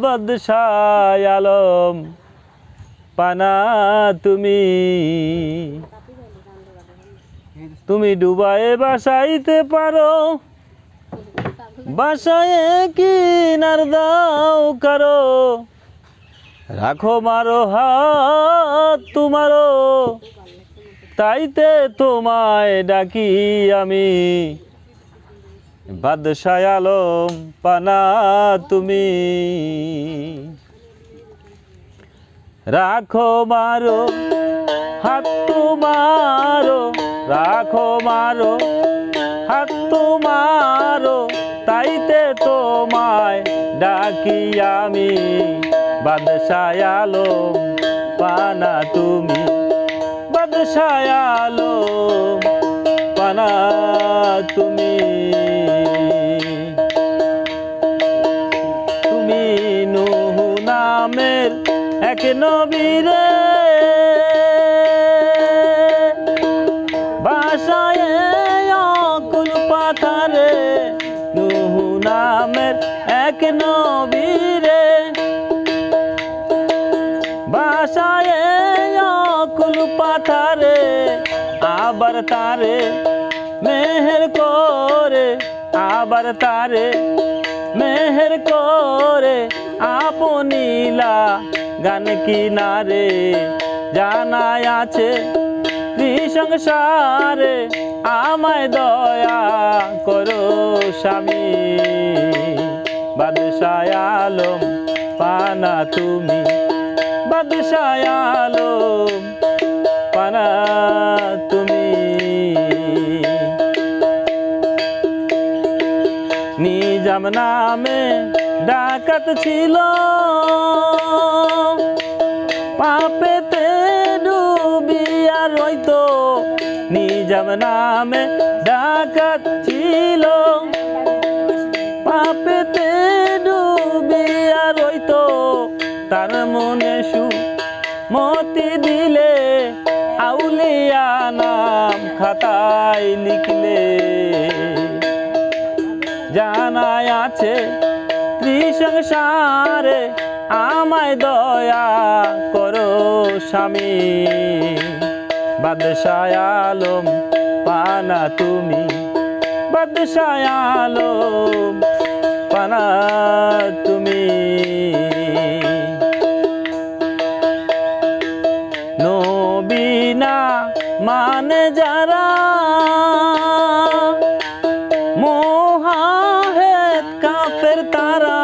বাদশাহ আলম পানা তুমি তুমি ডুবায়ে বাসাইতে পারো বাসায় কিনার দাও কারো রাখো মারো হাত তোমারও তাইতে তোমায় ডাকি আমি বাদশাহ আলম পানা তুমি রাখো মারো হাত তোমারো রাখো মারো হাত তোমারো তাইতে তোমায় ডাকি আমি বাদশাহ আলম পানা তুমি বাদশাহ আলম পানা তুমি তুমি নূহ নামের এক নবীরে বাসায় অকুল পাথারে নূহ নামের এক নবীরে বাসায় অকুল পাথারে আবার তারে মেহের করে আবার তারে মেহের করে আপনিলা গান কিনারে জানায় আছে সংসারে আমায় দয়া করো স্বামী বাদশাহ আলম পানা তুমি বাদশাহ আলম পানা তুমি নিজাম নামে ডাকাত ছিল পাপেতে ডুবিয়া রইতো নিজাম নামে ডাকাত ছিল পাপেতে ডুবিয়া রইতো তার মনে মতি দিলে আউলিয়া নাম খাতায় লিখলে জানায় আছে সংসারে আমায় দয়া করো স্বামী বাদশাহ আলম পানা তুমি বাদশাহ আলম পানা তুমি নবী না মানে যারা মোহাহেদ কাফের তারা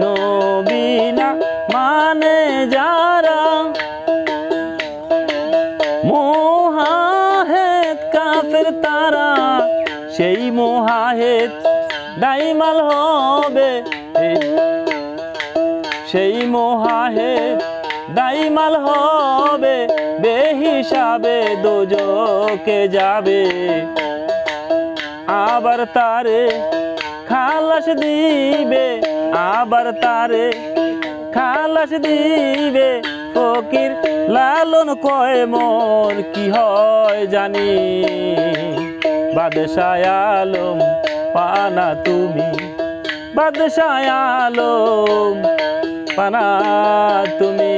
নবী না মানে যারা মোহাহেদ কাফের তারা সেই মোহাহেদ দাইমাল হবে সেই মোহাহেদ দাইমাল হবে বেহিসাবে দোজকে যাবে আবার তারে খালাস দিবে আবার তারে খালাস দিবে ফকির লালন কয় মোর কি হয় জানি বাদশাহ আলম পানা তুমি বাদশাহ আলম পানা তুমি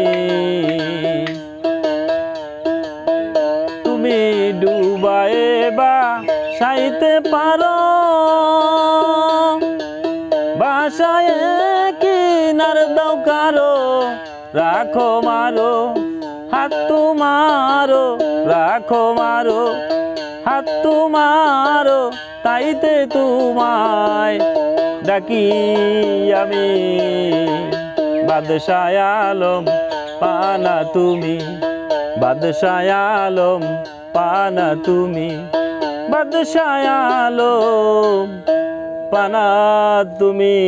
তুমি ডুবায়ে বা সাইতে পারো বাসায় কিনার দাও কারো রাখো মারো হাত তোমারো রাখো মারো হাত তোমারো তাইতে তোমায় ডাকি আমি বাদশাহ আলম পানা তুমি বাদশাহ আলম পানা তুমি বাদশাহ আলম পানা তুমি।